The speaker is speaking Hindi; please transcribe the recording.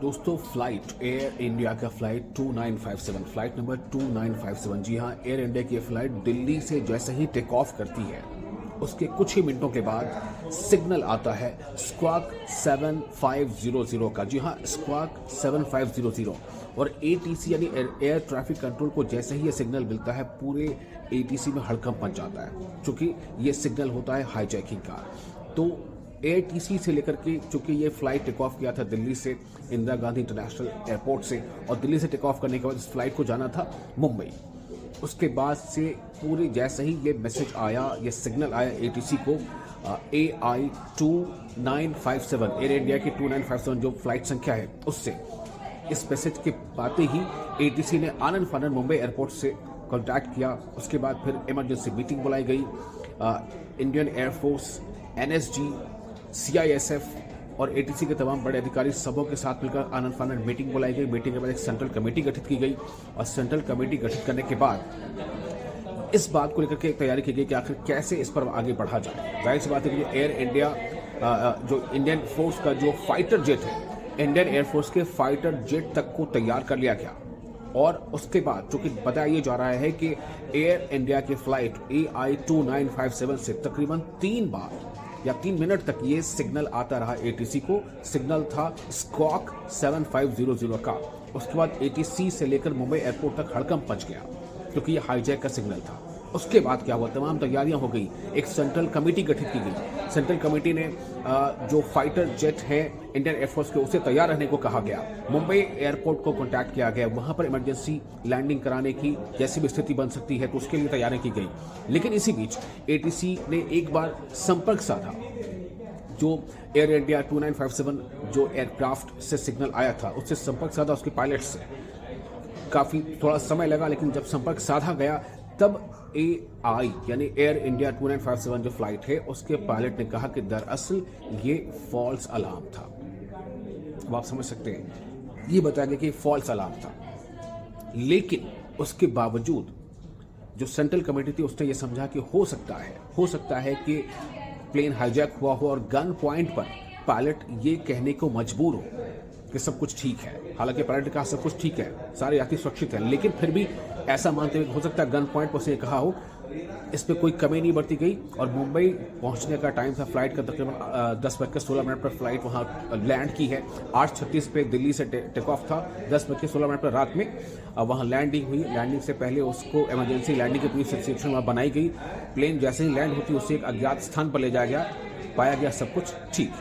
दोस्तों फ्लाइट एयर इंडिया का फ्लाइट 2957 फ्लाइट नंबर 2957 जी हाँ, एयर इंडिया की फ्लाइट दिल्ली से जैसे ही टेक ऑफ करती है उसके कुछ ही मिनटों के बाद सिग्नल आता है स्क्वाक 7500 का। जी हाँ, स्क्वाक 7500 और एटीसी यानी एयर ट्रैफिक कंट्रोल को जैसे ही ये सिग्नल मिलता है पूरे एटीसी में हड़कंप मच जाता है, क्योंकि ये सिग्नल होता है हाईजैकिंग का। तो एटीसी से लेकर के, चूंकि ये फ्लाइट टेक ऑफ किया था दिल्ली से इंदिरा गांधी इंटरनेशनल एयरपोर्ट से, और दिल्ली से टेक ऑफ करने के बाद इस फ्लाइट को जाना था मुंबई। उसके बाद से पूरे जैसे ही ये मैसेज आया, ये सिग्नल आया एटीसी को, AI 2957 एयर इंडिया की 2957 जो फ्लाइट संख्या है उससे, इस मैसेज के पाते ही एटीसी ने आनंद फानंद मुंबई एयरपोर्ट से कॉन्टैक्ट किया। उसके बाद फिर इमरजेंसी मीटिंग बुलाई गई। इंडियन एयरफोर्स, NSG, CISF और एटीसी के तमाम बड़े अधिकारी सबों के साथ मिलकर आनंद फानंद मीटिंग बुलाई गई। मीटिंग के बाद एक सेंट्रल कमेटी गठित की गई और सेंट्रल कमेटी गठित करने के बाद इस बात को लेकर के एक तैयारी की गई कि आखिर कैसे इस पर आगे बढ़ा जाए। जाहिर सी बात है कि एयर इंडिया जो इंडियन फोर्स का जो फाइटर जेट है, इंडियन एयरफोर्स के फाइटर जेट तक को तैयार कर लिया गया। और उसके बाद चूंकि बताया ये जा रहा है कि एयर इंडिया की फ्लाइट AI 2957 से तकरीबन 3 बार या 3 मिनट तक ये सिग्नल आता रहा एटीसी को। सिग्नल था स्क्वाक 7500 का। उसके बाद एटीसी से लेकर मुंबई एयरपोर्ट तक हड़कंप मच गया, क्योंकि ये हाईजैक का सिग्नल था। उसके बाद क्या हुआ, तमाम तैयारियां हो गई, एक सेंट्रल कमेटी गठित की गई। सेंट्रल कमेटी ने जो फाइटर जेट है इंडियन एयरफोर्स के, उसे तैयार रहने को कहा गया। मुंबई एयरपोर्ट को कॉन्टैक्ट किया गया, वहां पर इमरजेंसी लैंडिंग कराने की जैसी भी स्थिति बन सकती है तो उसके लिए तैयारी की गई। लेकिन इसी बीच एटीसी ने एक बार संपर्क साधा, जो एयर इंडिया 2957 जो एयरक्राफ्ट से सिग्नल आया था उससे संपर्क साधा उसके पायलट से। काफ़ी थोड़ा समय लगा, लेकिन जब संपर्क साधा गया तब AI यानी एयर इंडिया 2957 जो फ्लाइट है उसके पायलट ने कहा कि दरअसल ये फॉल्स अलार्म था। अब आप समझ सकते हैं, ये बताया गया कि फॉल्स अलार्म था। लेकिन उसके बावजूद जो सेंट्रल कमेटी थी उसने ये समझा कि हो सकता है कि प्लेन हाईजैक हुआ हो और गन पॉइंट पर पायलट ये कहने को मजबूर हो कि सब कुछ ठीक है। हालांकि पायलट ने कहा सब कुछ ठीक है, सारे यात्री सुरक्षित हैं, लेकिन फिर भी ऐसा मानते हुए हो सकता है गन पॉइंट पर उसने कहा हो। इस पर कोई कमी नहीं बरती गई और मुंबई पहुंचने का टाइम था फ्लाइट का तकरीबन 10:16 पर फ्लाइट वहां लैंड की है। 8:36 पे दिल्ली से टेक ऑफ था, 10:16 पर रात में वहां लैंडिंग हुई। लैंडिंग से पहले उसको इमरजेंसी लैंडिंग की पूरी सिचुएशन वहां बनाई गई। प्लेन जैसे ही लैंड होती उसे एक अज्ञात स्थान पर ले जाया गया, पाया गया सब कुछ ठीक।